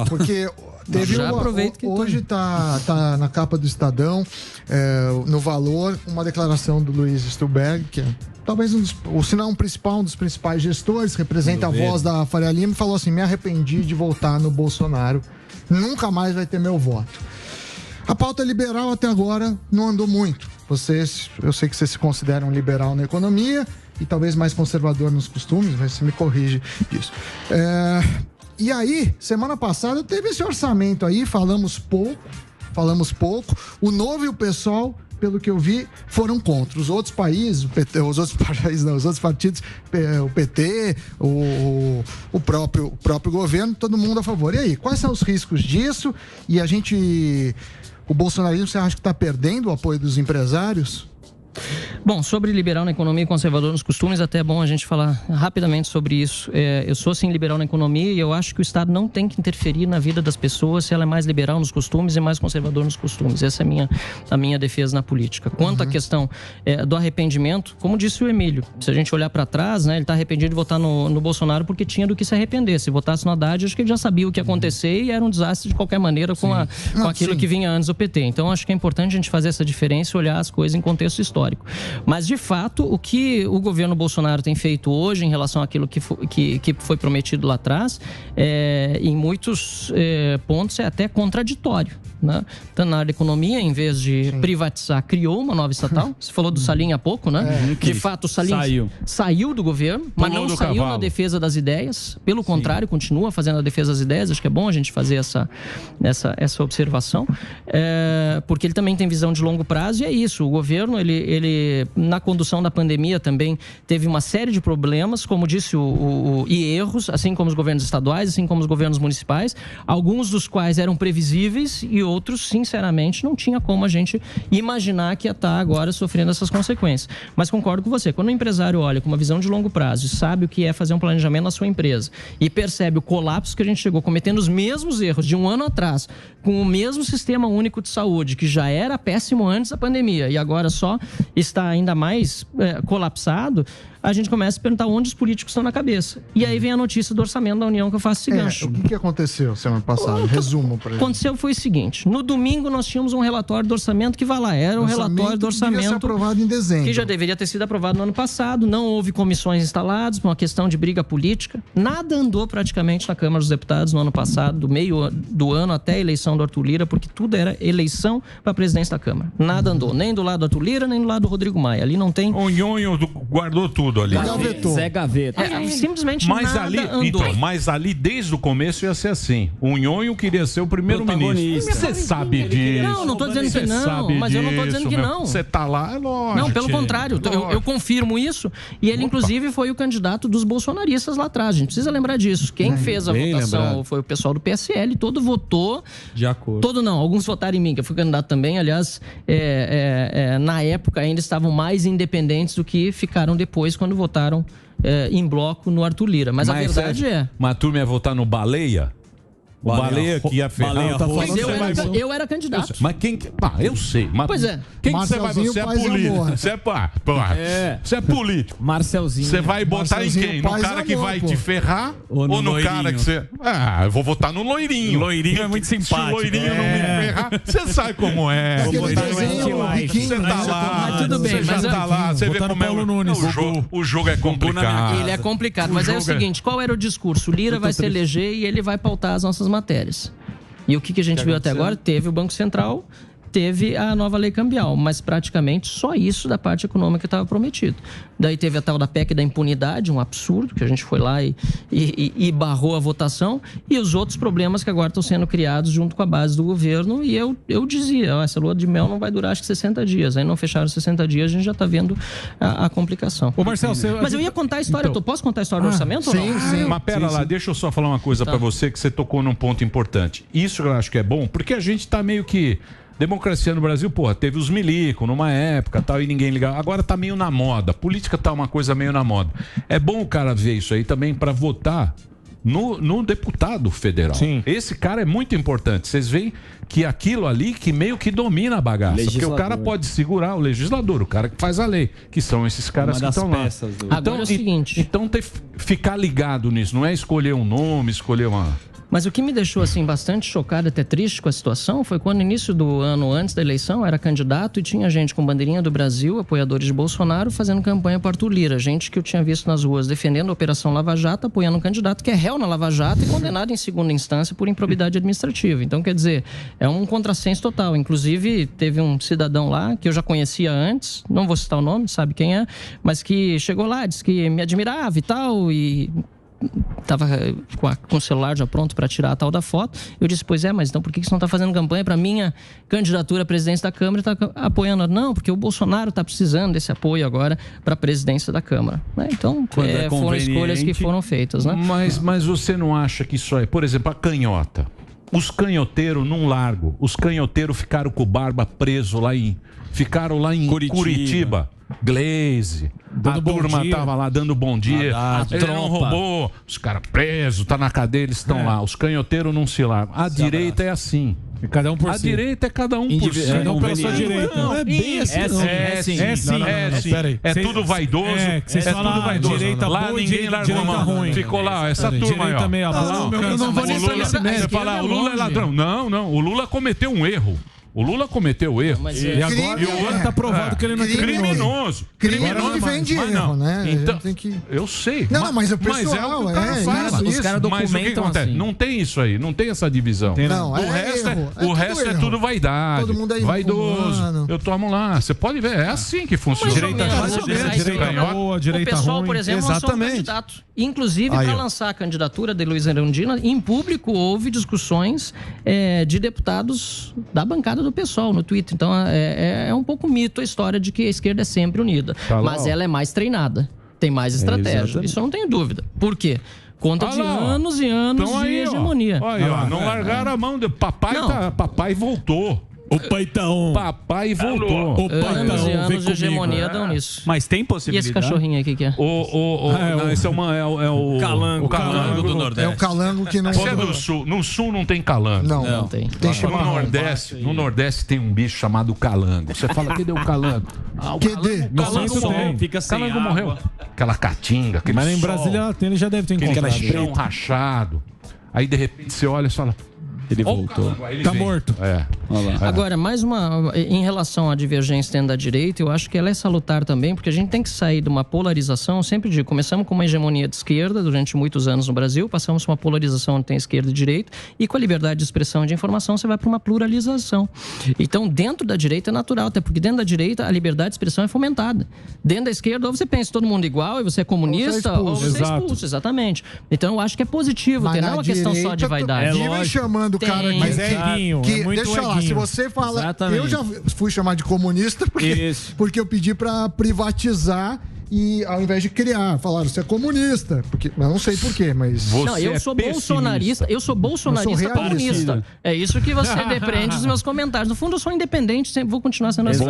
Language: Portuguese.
Porque teve hoje está na capa do Estadão, no Valor, uma declaração do Luiz Stuhlberg, que é talvez se não um dos principais gestores, representa a voz da Faria Lima, falou assim: me arrependi de votar no Bolsonaro, nunca mais vai ter meu voto. A pauta liberal até agora não andou muito. Eu sei que vocês se consideram liberal na economia e talvez mais conservador nos costumes, mas você me corrige disso. E aí, semana passada teve esse orçamento aí, falamos pouco. O Novo e o PSOL, pelo que eu vi, foram contra. Os outros países, os outros partidos, o PT, o próprio governo, todo mundo a favor. E aí, quais são os riscos disso? E o bolsonarismo, você acha que está perdendo o apoio dos empresários? Bom, sobre liberal na economia e conservador nos costumes, até é bom a gente falar rapidamente sobre isso. Eu sou, sim, liberal na economia e eu acho que o Estado não tem que interferir na vida das pessoas se ela é mais liberal nos costumes e mais conservador nos costumes. Essa é a minha defesa na política. Quanto à questão do arrependimento, como disse o Emílio, se a gente olhar para trás, né, ele está arrependido de votar no Bolsonaro porque tinha do que se arrepender. Se votasse no Haddad, acho que ele já sabia o que ia acontecer e era um desastre de qualquer maneira com aquilo que vinha antes do PT. Então, acho que é importante a gente fazer essa diferença e olhar as coisas em contexto histórico. Mas, de fato, o que o governo Bolsonaro tem feito hoje em relação àquilo que foi prometido lá atrás, em muitos pontos é até contraditório. Né? Então, na área da economia, em vez de privatizar, criou uma nova estatal. Você falou do Salim há pouco, né? De fato, o Salim saiu do governo, mas não saiu na defesa das ideias. Pelo contrário, continua fazendo a defesa das ideias. Acho que é bom a gente fazer essa observação, porque ele também tem visão de longo prazo e é isso. O governo, ele na condução da pandemia também teve uma série de problemas, como disse, e erros, assim como os governos estaduais, assim como os governos municipais, alguns dos quais eram previsíveis e outros, sinceramente, não tinha como a gente imaginar que ia estar agora sofrendo essas consequências. Mas concordo com você, quando o empresário olha com uma visão de longo prazo e sabe o que é fazer um planejamento na sua empresa e percebe o colapso que a gente chegou cometendo os mesmos erros de um ano atrás, com o mesmo sistema único de saúde, que já era péssimo antes da pandemia e agora só está ainda mais colapsado, a gente começa a perguntar onde os políticos estão na cabeça. E aí vem a notícia do orçamento da União que eu faço esse gancho. O que aconteceu semana passada? Resumo para ele. Aconteceu foi o seguinte: no domingo nós tínhamos um relatório do orçamento que vai lá, era um relatório do orçamento que devia ser aprovado em dezembro. Que já deveria ter sido aprovado no ano passado, não houve comissões instaladas por uma questão de briga política. Nada andou praticamente na Câmara dos Deputados no ano passado, do meio do ano até a eleição do Arthur Lira, porque tudo era eleição para a presidência da Câmara. Nada andou, nem do lado do Arthur Lira, nem do lado do Rodrigo Maia. Ali não tem... O Nhonho guardou tudo ali. Zé Gaveta. Simplesmente mas nada ali, andou. Então, mas ali desde o começo ia ser assim. O Nhonho queria ser o primeiro-ministro. Você sabe disso. Não estou dizendo que não, mas eu não estou dizendo que não. Você tá lá, é lógico. Não, pelo contrário, eu confirmo isso. E ele, inclusive, foi o candidato dos bolsonaristas lá atrás. A gente precisa lembrar disso. Quem fez a votação foi o pessoal do PSL, todo votou. De acordo. Todo não, alguns votaram em mim, que eu fui candidato também. Aliás, na época ainda estavam mais independentes do que ficaram depois quando votaram em bloco no Arthur Lira. Mas a verdade Mas a turma ia votar no Baleia? O Baleia que ia ferrar. Eu era candidato. Mas quem... eu sei. Mas pois é. Quem que você vai... Você é político. Você é político. Marcelzinho. Você vai botar em quem? No cara que vai te ferrar? Ou no cara que você... eu vou votar no loirinho. Loirinho é muito simpático. Se o loirinho não me ferrar, você sabe como é. Você tá lá. Mas tudo bem. Você já tá lá. Você vê como é o jogo é complicado. Ele é complicado. Mas é o seguinte, qual era o discurso? O Lira vai se eleger e ele vai pautar as nossas matérias. E o que a gente viu até agora? Teve o Banco Central, teve a nova lei cambial, mas praticamente só isso da parte econômica estava prometido. Daí teve a tal da PEC da impunidade, um absurdo, que a gente foi lá e barrou a votação, e os outros problemas que agora estão sendo criados junto com a base do governo, e eu dizia, essa lua de mel não vai durar acho que 60 dias, aí não fecharam 60 dias, a gente já está vendo a complicação. Ô Marcelo, mas eu ia contar a história, então... posso contar a história do orçamento ou não? Sim. Mas pera lá, deixa eu só falar uma coisa para você, que você tocou num ponto importante. Isso eu acho que é bom, porque a gente está meio que... Democracia no Brasil, teve os milico numa época tal, e ninguém ligava. Agora tá meio na moda. Política tá uma coisa meio na moda. É bom o cara ver isso aí também para votar no deputado federal. Sim. Esse cara é muito importante. Vocês veem que aquilo ali que meio que domina a bagaça. Porque o cara pode segurar o legislador, o cara que faz a lei, que são esses caras que estão lá. Agora é o seguinte. Então ficar ligado nisso, não é escolher um nome, escolher uma... Mas o que me deixou assim bastante chocado, até triste com a situação, foi quando no início do ano, antes da eleição, eu era candidato e tinha gente com bandeirinha do Brasil, apoiadores de Bolsonaro, fazendo campanha para Arthur Lira. Gente que eu tinha visto nas ruas defendendo a Operação Lava Jato, apoiando um candidato que é réu na Lava Jato e condenado em segunda instância por improbidade administrativa. Então, quer dizer, é um contrassenso total. Inclusive, teve um cidadão lá, que eu já conhecia antes, não vou citar o nome, sabe quem é, mas que chegou lá, disse que me admirava e tal, e estava com o celular já pronto para tirar a tal da foto. Eu disse, pois é, mas então por que você não está fazendo campanha para minha candidatura à presidência da Câmara e está apoiando? Não, porque o Bolsonaro está precisando desse apoio agora para a presidência da Câmara. Então, foram escolhas que foram feitas, né? Mas você não acha que isso é, por exemplo, a canhota? Os canhoteiros não largam. Os canhoteiros ficaram com o Barba preso ficaram lá em Curitiba. Glaze, a turma tava lá dando bom dia, ele não roubou, os caras presos, tá na cadeia, eles estão lá. Os canhoteiros não se largam. A direita é assim. Cada um por si. A direita é cada um por si. Cada um pela sua direita. Não é bem assim. É sim. É tudo vaidoso. É tudo vaidoso. Direita lá boa, ninguém largou a mão. ruim. Ficou lá, essa turma aí, ó. Eu não vou nem você falar, o Lula é ladrão. Não. O Lula cometeu um erro. O Lula cometeu erro. E agora está provado que ele não é criminoso. Criminoso que vem de erro, né? Então, tem que... Eu sei. Mas o pessoal, o cara faz. Os caras documentam assim. Não tem isso aí, não tem essa divisão. O resto é tudo vaidade. Todo mundo é vaidoso. Eu tomo lá. Você pode ver, é assim que funciona. Direita boa, direita ruim. O pessoal, por exemplo, lançou um candidato. Inclusive, para lançar a candidatura de Luiz Erundina, em público houve discussões de deputados da bancada do PSOL no Twitter. Então é um pouco mito a história de que a esquerda é sempre unida. Mas ela é mais treinada, tem mais estratégia. Isso eu não tenho dúvida. Por quê? Conta de anos e anos de hegemonia. Não largaram a mão. Papai voltou. Opa, então. Papai voltou. Anos e anos de hegemonia dão nisso. Mas tem possibilidade. E esse cachorrinho aí, o que é? Esse é o calango. O calango do Nordeste. É o calango que não... Você é do Sul. No Sul não tem calango. Não tem. No Nordeste tem um bicho chamado calango. Você fala, cadê o calango? O calango morreu. Fica sem calango morreu. Aquela caatinga, mas em Brasília ele já deve ter encontrado. Aquele chão rachado. Aí, de repente, você olha e fala... Ele voltou. Tá morto. Agora, mais uma... Em relação à divergência dentro da direita, eu acho que ela é salutar também, porque a gente tem que sair de uma polarização. Eu sempre digo, começamos com uma hegemonia de esquerda durante muitos anos no Brasil, passamos por uma polarização onde tem esquerda e direita, e com a liberdade de expressão e de informação, você vai para uma pluralização. Então, dentro da direita é natural, até porque dentro da direita a liberdade de expressão é fomentada. Dentro da esquerda, ou você pensa todo mundo igual, e você é comunista, ou você é expulso. Exatamente. Então, eu acho que é positivo, não é uma questão só de vaidade. Vivem chamando o cara mas eguinho, muito deixa eu falar, se você fala... Exatamente. Eu já fui chamado de comunista porque eu pedi pra privatizar e ao invés de criar, falaram, você é comunista. Porque, eu não sei porquê, mas... Eu sou bolsonarista, comunista. É isso que você depreende dos meus comentários. No fundo, eu sou independente, sempre vou continuar sendo assim.